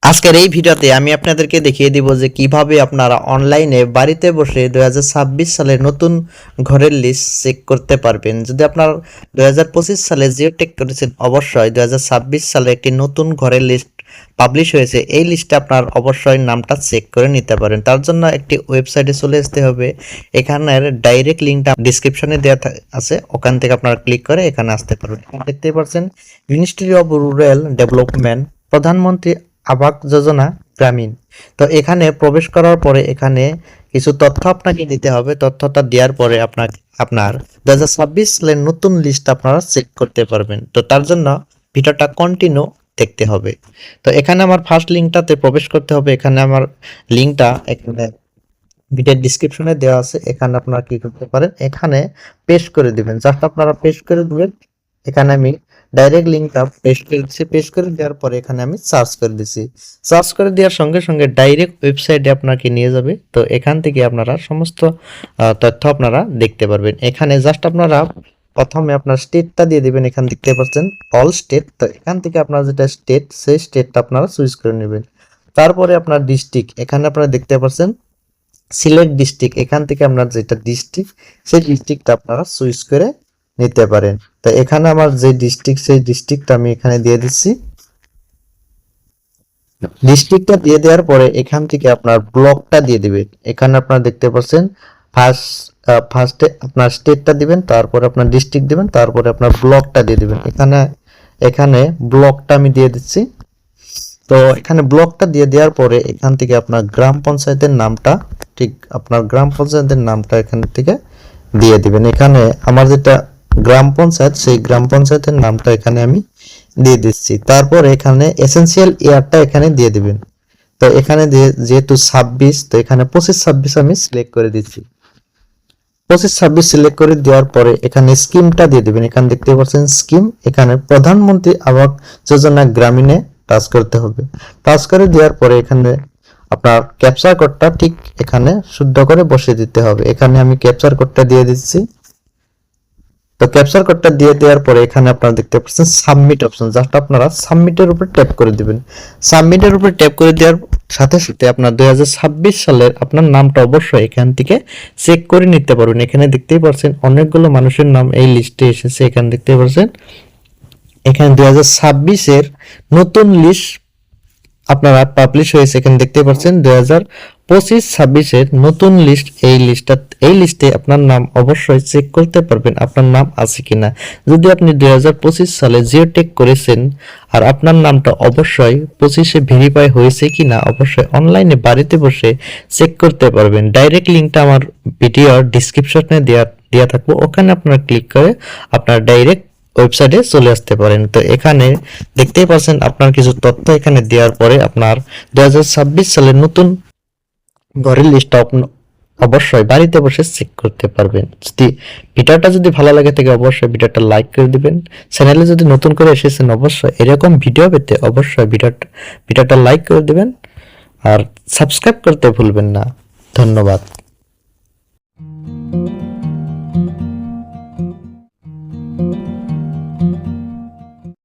আজকের এই ভিডিওতে আমি আপনাদেরকে দেখিয়ে দিব যে কিভাবে আপনারা অনলাইনে বাড়িতে বসে 2026 সালের নতুন ঘরের লিস্ট চেক করতে পারবেন। যদি আপনার 2025 সালে জিও টেক করেছেন, অবশ্যই 2026 সালে একটি নতুন ঘরের লিস্ট পাবলিশ হয়েছে। এই লিস্টে আপনার অবশ্যই নামটা চেক করে নিতে পারেন। তার জন্য একটি ওয়েবসাইটে চলে আসতে হবে। এখানের ডাইরেক্ট লিঙ্কটা ডিসক্রিপশনে দেওয়া আছে, ওখান থেকে আপনারা ক্লিক করে এখানে আসতে পারবেন। দেখতে পাচ্ছেন মিনিস্ট্রি অফ রুরাল ডেভেলপমেন্ট, প্রধানমন্ত্রী আবাস যোজনা গ্রামীণ। তো এখানে প্রবেশ করার পরে এখানে কিছু তথ্য আপনাকে দিতে হবে। তথ্যটা দেওয়ার পরে আপনার 2026 সালের নতুন লিস্ট আপনারা চেক করতে পারবেন। তো তার জন্য ভিডিওটা কন্টিনিউ দেখতে হবে। তো এখানে আমার ফার্স্ট লিঙ্কটাতে প্রবেশ করতে হবে। এখানে আমার লিঙ্কটা এখানে ভিডিওর ডিসক্রিপশনে দেওয়া আছে। এখানে আপনারা কি করতে পারেন, এখানে পেস্ট করে দিবেন। জাস্ট আপনারা পেস্ট করে দিবেন। এখানে আমি ডাইরেক্ট লিঙ্কটা পেস্ট করে দিচ্ছি। পেস্ট করে দেওয়ার পরে এখানে আমি সার্চ করে দিচ্ছি। সার্চ করে দেওয়ার সঙ্গে সঙ্গে ডাইরেক্ট ওয়েবসাইটে আপনাকে নিয়ে যাবে। তো এখান থেকে আপনারা সমস্ত তথ্য আপনারা দেখতে পারবেন। এখানে জাস্ট আপনারা প্রথমে আপনার স্টেটটা দিয়ে দিবেন। এখান দেখতে পাচ্ছেন অল স্টেট। তো এখান থেকে আপনার যেটা স্টেট, সেই স্টেটটা আপনারা চুজ করে নেবেন। তারপরে আপনার ডিস্ট্রিক্ট, এখানে আপনারা দেখতে পাচ্ছেন সিলেক্ট ডিস্ট্রিক্ট। এখান থেকে আপনার যেটা ডিস্ট্রিক্ট, সেই ডিস্ট্রিক্টটা আপনারা চুজ করে নিতে পারেন। তো এখানে আমার যে ডিস্ট্রিক্ট, সেই ডিস্ট্রিক্টটা আমি এখানে দিয়ে দিচ্ছি। ডিস্ট্রিক্টটা দিয়ে দেওয়ার পরে এখান থেকে আপনার ব্লকটা দিয়ে দিবেন। এখানে আপনারা দেখতে পাচ্ছেন ফার্স্টে আপনার স্টেটটা দিবেন, তারপরে আপনার ডিস্ট্রিক্ট দিবেন, তারপরে আপনার ব্লকটা দিয়ে দিবেন। এখানে ব্লকটা আমি দিয়ে দিচ্ছি। তো এখানে ব্লকটা দিয়ে দেওয়ার পরে এখান থেকে আপনার গ্রাম পঞ্চায়েতের নামটা, ঠিক আপনার গ্রাম পঞ্চায়েতের নামটা এখান থেকে দিয়ে দিবেন। এখানে আমার যেটা গ্রাম পঞ্চায়েত, সেই গ্রাম পঞ্চায়েতের নামটা এখানে আমি দিয়ে দিচ্ছি। তারপর এখানে এসেনশিয়াল ইয়ারটা এখানে দিয়ে দিবেন। তো এখানে যেহেতু 26, তো এখানে 25-26 আমি সিলেক্ট করে দিচ্ছি। 25-26 সিলেক্ট করে দেওয়ার পরে এখানে স্কিমটা দিয়ে দিবেন। এখানে দেখতে পাচ্ছেন স্কিম, এখানে প্রধানমন্ত্রী আবাস যোজনা গ্রামীণে টাচ করতে হবে। টাচ করে দেওয়ার পরে এখানে আপনার ক্যাপচার কোডটা ঠিক এখানে শুদ্ধ করে বসিয়ে দিতে হবে। এখানে আমি ক্যাপচার কোডটা দিয়ে দিচ্ছি। তো ক্যাপচার কোডটা দিয়ে দেওয়ার পরে এখানে আপনারা দেখতে পাচ্ছেন সাবমিট অপশন। জাস্ট আপনারা সাবমিটের উপর ট্যাপ করে দিবেন। সাবমিটের উপর ট্যাপ করে দেওয়ার সাথে সাথে আপনার 2026 সালের আপনার নামটা অবশ্যই এখান থেকে চেক করে নিতে পারবেন। এখানে দেখতেই পাচ্ছেন অনেকগুলো মানুষের নাম এই লিস্টে এসেছে। এখানে দেখতে পাচ্ছেন এখানে 2026 এর নতুন লিস্ট আপনারা পাবলিশ হয়েছে। এখানে দেখতে পাচ্ছেন 2025-26 এর নতুন লিস্ট। এই লিস্টে আপনার নাম অবশ্যই চেক করতে পারবেন আপনার নাম আছে কিনা। যদি আপনি 2025 সালে জিও টেক করেছেন আর আপনার নামটা অবশ্যই 25-এ ভেরিফাই হয়েছে কিনা অবশ্যই অনলাইনে বাড়িতে বসে চেক করতে পারবেন। ডাইরেক্ট লিঙ্কটা আমার ভিডিওর ডিসক্রিপশনে দেওয়া থাকবে, ওখানে আপনারা ক্লিক করে আপনার ডাইরেক্ট ওয়েবসাইটে চলে আসতে পারেন। তো এখানে দেখতেই পাচ্ছেন আপনার কিছু তথ্য এখানে দেওয়ার পরে আপনার 2026 সালের নতুন ঘরের লিস্টটা অবশ্যই বাড়িতে বসে চেক করতে পারবেন। ভিডিওটা যদি ভালো লাগে থাকে অবশ্যই ভিডিওটা লাইক করে দিবেন। চ্যানেলে যদি নতুন করে এসেছেন অবশ্যই এরকম ভিডিও পেতে অবশ্যই ভিডিওটা লাইক করে দিবেন আর সাবস্ক্রাইব করতে ভুলবেন না। ধন্যবাদ।